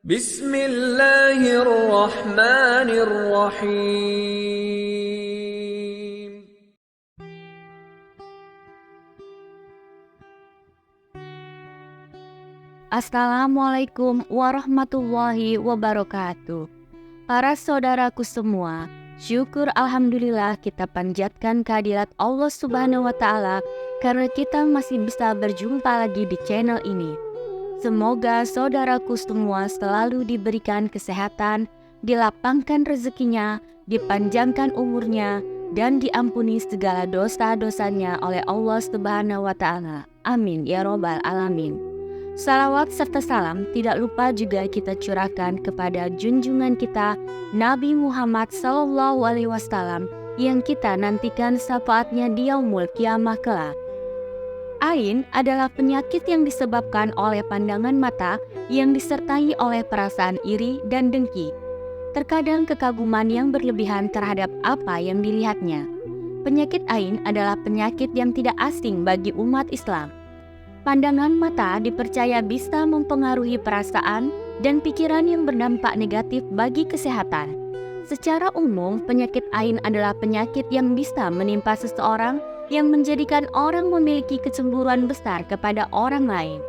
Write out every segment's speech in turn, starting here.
Bismillahirrahmanirrahim. Assalamualaikum warahmatullahi wabarakatuh. Para saudaraku semua, syukur alhamdulillah kita panjatkan kehadirat Allah Subhanahu wa Ta'ala karena kita masih bisa berjumpa lagi di channel ini. Semoga saudaraku semua selalu diberikan kesehatan, dilapangkan rezekinya, dipanjangkan umurnya, dan diampuni segala dosa-dosanya oleh Allah Subhanahu wa Ta'ala. Amin ya robbal alamin. Salawat serta salam tidak lupa juga kita curahkan kepada junjungan kita Nabi Muhammad SAW yang kita nantikan syafaatnya di yaumul kiamah kelak. Ain adalah penyakit yang disebabkan oleh pandangan mata yang disertai oleh perasaan iri dan dengki. Terkadang kekaguman yang berlebihan terhadap apa yang dilihatnya. Penyakit ain adalah penyakit yang tidak asing bagi umat Islam. Pandangan mata dipercaya bisa mempengaruhi perasaan dan pikiran yang berdampak negatif bagi kesehatan. Secara umum, penyakit ain adalah penyakit yang bisa menimpa seseorang yang menjadikan orang memiliki kecemburuan besar kepada orang lain.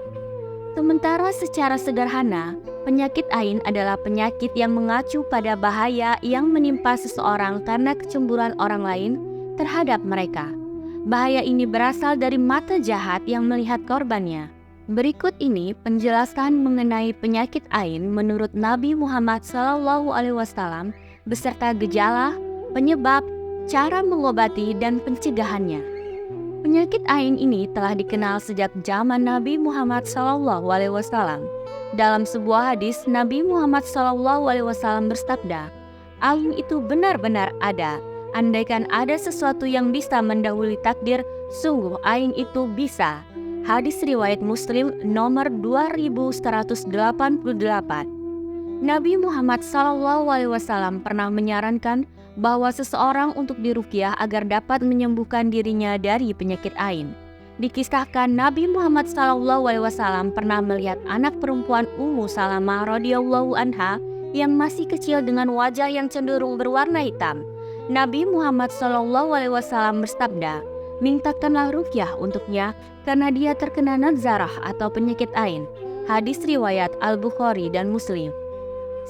Sementara secara sederhana, penyakit ain adalah penyakit yang mengacu pada bahaya yang menimpa seseorang karena kecemburuan orang lain terhadap mereka. Bahaya ini berasal dari mata jahat yang melihat korbannya. Berikut ini penjelasan mengenai penyakit ain menurut Nabi Muhammad SAW beserta gejala, penyebab, cara mengobati, dan pencegahannya. Penyakit ain ini telah dikenal sejak zaman Nabi Muhammad SAW. Dalam sebuah hadis, Nabi Muhammad SAW bersabda, "Ain itu benar-benar ada. Andaikan ada sesuatu yang bisa mendahului takdir, sungguh ain itu bisa." Hadis riwayat Muslim nomor 2188. Nabi Muhammad SAW pernah menyarankan bahwa seseorang untuk diruqyah agar dapat menyembuhkan dirinya dari penyakit ain. Dikisahkan Nabi Muhammad SAW pernah melihat anak perempuan Ummu Salamah radhiyallahu anha yang masih kecil dengan wajah yang cenderung berwarna hitam. Nabi Muhammad SAW bersabda, "Mintakanlah ruqyah untuknya karena dia terkena nazarah atau penyakit ain." Hadis riwayat Al-Bukhari dan Muslim.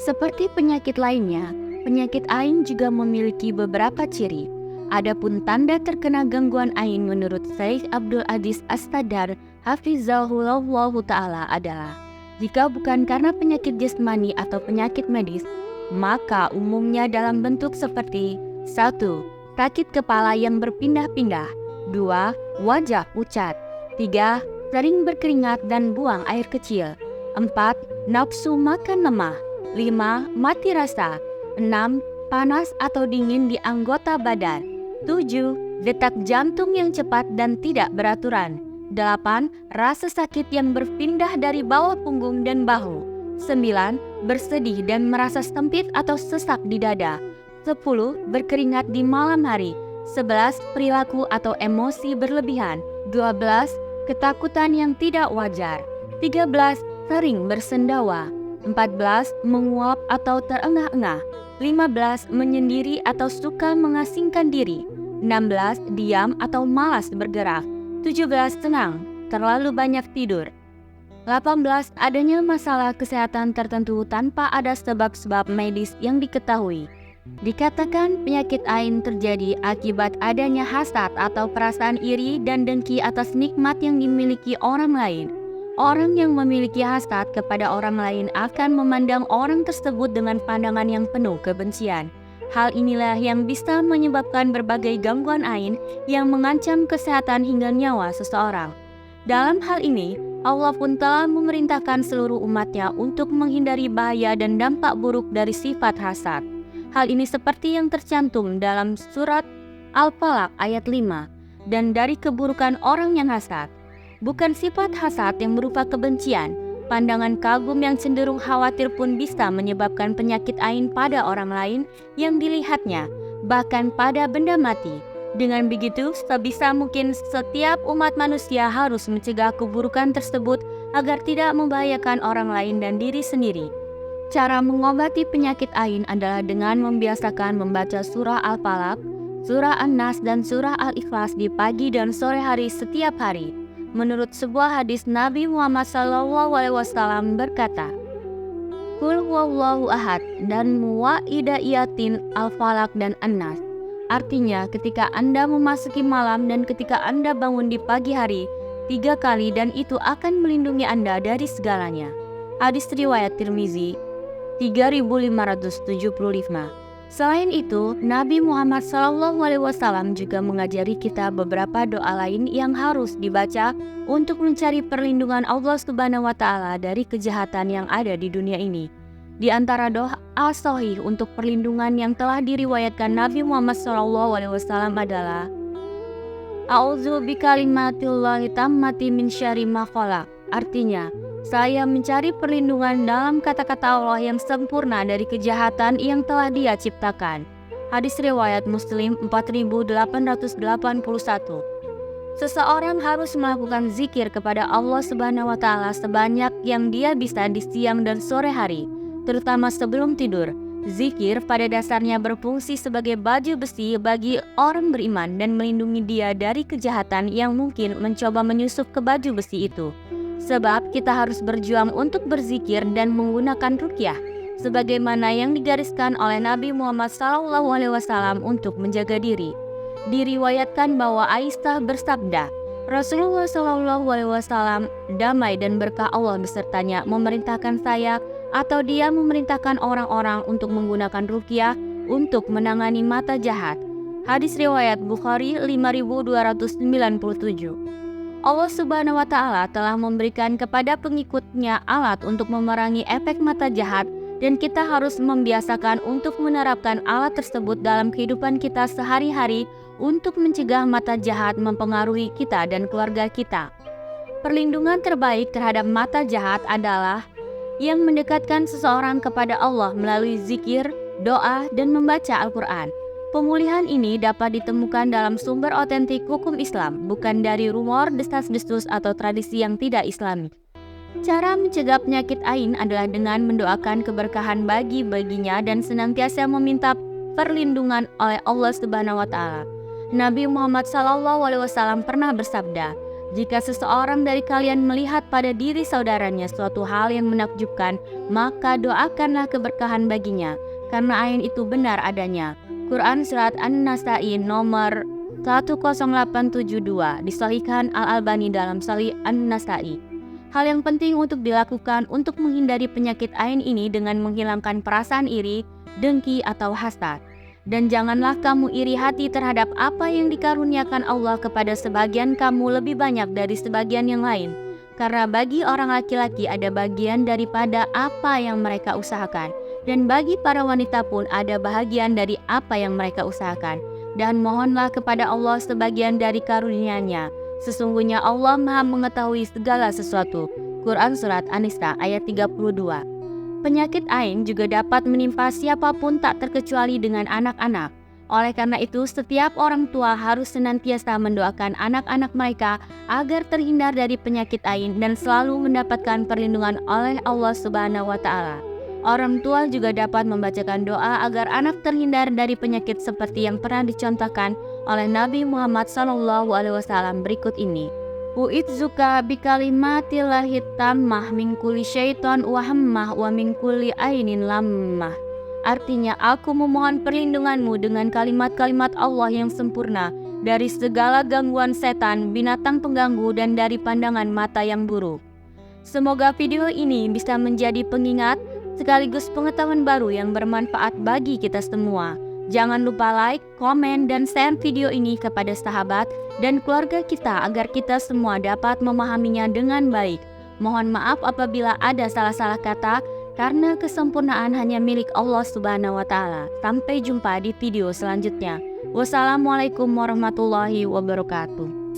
Seperti penyakit lainnya, penyakit ain juga memiliki beberapa ciri. Adapun tanda terkena gangguan ain menurut Syekh Abdul Aziz As-Sadar Hafizahullah Ta'ala adalah jika bukan karena penyakit jasmani atau penyakit medis, maka umumnya dalam bentuk seperti 1. Sakit kepala yang berpindah-pindah. 2. Wajah pucat. 3. Sering berkeringat dan buang air kecil. 4. Nafsu makan lemah. 5. Mati rasa. 6. Panas atau dingin di anggota badan. 7. Detak jantung yang cepat dan tidak beraturan. 8. Rasa sakit yang berpindah dari bawah punggung dan bahu. 9. Bersedih dan merasa sempit atau sesak di dada. 10. Berkeringat di malam hari. 11. Perilaku atau emosi berlebihan. 12. Ketakutan yang tidak wajar. 13. Sering bersendawa. 14. Menguap atau terengah-engah. 15. Menyendiri atau suka mengasingkan diri. 16. Diam atau malas bergerak. 17. Tenang, terlalu banyak tidur. 18. Adanya masalah kesehatan tertentu tanpa ada sebab-sebab medis yang diketahui. Dikatakan penyakit ain terjadi akibat adanya hasad atau perasaan iri dan dengki atas nikmat yang dimiliki orang lain. Orang yang memiliki hasad kepada orang lain akan memandang orang tersebut dengan pandangan yang penuh kebencian. Hal inilah yang bisa menyebabkan berbagai gangguan ain yang mengancam kesehatan hingga nyawa seseorang. Dalam hal ini, Allah pun telah memerintahkan seluruh umatnya untuk menghindari bahaya dan dampak buruk dari sifat hasad. Hal ini seperti yang tercantum dalam surat Al-Falaq ayat 5, dan dari keburukan orang yang hasad. Bukan sifat hasad yang berupa kebencian, pandangan kagum yang cenderung khawatir pun bisa menyebabkan penyakit ain pada orang lain yang dilihatnya, bahkan pada benda mati. Dengan begitu, sebisa mungkin setiap umat manusia harus mencegah keburukan tersebut agar tidak membahayakan orang lain dan diri sendiri. Cara mengobati penyakit ain adalah dengan membiasakan membaca surah Al-Falaq, surah An-Nas, dan surah Al-Ikhlas di pagi dan sore hari setiap hari. Menurut sebuah hadis, Nabi Muhammad SAW berkata, Qul huwallahu ahad dan muwaidayatin Al-Falaq dan An-Nas. Artinya, ketika Anda memasuki malam dan ketika Anda bangun di pagi hari, 3 kali dan itu akan melindungi Anda dari segalanya. Hadis riwayat Tirmizi 3575. Selain itu, Nabi Muhammad SAW juga mengajari kita beberapa doa lain yang harus dibaca untuk mencari perlindungan Allah Subhanahu wa Ta'ala dari kejahatan yang ada di dunia ini. Di antara doa sahih untuk perlindungan yang telah diriwayatkan Nabi Muhammad SAW adalah A'udzu bikalimatillahi tammati min syarri ma khalaq. Artinya, saya mencari perlindungan dalam kata-kata Allah yang sempurna dari kejahatan yang telah Dia ciptakan. Hadis riwayat Muslim 4881. Seseorang harus melakukan zikir kepada Allah Subhanahu wa Ta'ala sebanyak yang dia bisa di siang dan sore hari, terutama sebelum tidur. Zikir pada dasarnya berfungsi sebagai baju besi bagi orang beriman dan melindungi dia dari kejahatan yang mungkin mencoba menyusup ke baju besi itu. Sebab kita harus berjuang untuk berzikir dan menggunakan ruqyah, sebagaimana yang digariskan oleh Nabi Muhammad SAW untuk menjaga diri. Diriwayatkan bahwa Aisyah bersabda, Rasulullah SAW, damai dan berkah Allah besertanya, memerintahkan saya atau Dia memerintahkan orang-orang untuk menggunakan ruqyah untuk menangani mata jahat. Hadis riwayat Bukhari 5297. Allah Subhanahu wa Ta'ala telah memberikan kepada pengikutnya alat untuk memerangi efek mata jahat, dan kita harus membiasakan untuk menerapkan alat tersebut dalam kehidupan kita sehari-hari untuk mencegah mata jahat mempengaruhi kita dan keluarga kita. Perlindungan terbaik terhadap mata jahat adalah yang mendekatkan seseorang kepada Allah melalui zikir, doa, dan membaca Al-Quran. Pemulihan ini dapat ditemukan dalam sumber otentik hukum Islam, bukan dari rumor, desas-desus, atau tradisi yang tidak Islami. Cara mencegah penyakit ain adalah dengan mendoakan keberkahan baginya dan senantiasa meminta perlindungan oleh Allah Subhanahu wa Ta'ala. Nabi Muhammad SAW pernah bersabda, jika seseorang dari kalian melihat pada diri saudaranya suatu hal yang menakjubkan, maka doakanlah keberkahan baginya, karena ain itu benar adanya. Quran Surat An-Nasa'i nomor 10872, disahihkan Al-Albani dalam Sahih An-Nasa'i. Hal yang penting untuk dilakukan untuk menghindari penyakit ain ini dengan menghilangkan perasaan iri, dengki, atau hasad. Dan janganlah kamu iri hati terhadap apa yang dikaruniakan Allah kepada sebagian kamu lebih banyak dari sebagian yang lain. Karena bagi orang laki-laki ada bagian daripada apa yang mereka usahakan, dan bagi para wanita pun ada bahagian dari apa yang mereka usahakan. Dan mohonlah kepada Allah sebagian dari karunia-Nya. Sesungguhnya Allah Maha mengetahui segala sesuatu. Quran Surat An-Nisa ayat 32. Penyakit ain juga dapat menimpa siapapun tak terkecuali dengan anak-anak. Oleh karena itu, setiap orang tua harus senantiasa mendoakan anak-anak mereka agar terhindar dari penyakit ain dan selalu mendapatkan perlindungan oleh Allah Subhanahu wa Ta'ala. Orang tua juga dapat membacakan doa agar anak terhindar dari penyakit seperti yang pernah dicontohkan oleh Nabi Muhammad SAW berikut ini. U'idzuka bikalimatillahi tammah min kulli syaiton wa hammah wa min kulli ainin lammah. Artinya, aku memohon perlindunganmu dengan kalimat-kalimat Allah yang sempurna dari segala gangguan setan, binatang pengganggu, dan dari pandangan mata yang buruk. Semoga video ini bisa menjadi pengingat sekaligus pengetahuan baru yang bermanfaat bagi kita semua. Jangan lupa like, komen, dan share video ini kepada sahabat dan keluarga kita agar kita semua dapat memahaminya dengan baik. Mohon maaf apabila ada salah-salah kata, karena kesempurnaan hanya milik Allah Subhanahu wa Ta'ala. Sampai jumpa di video selanjutnya. Wassalamualaikum warahmatullahi wabarakatuh.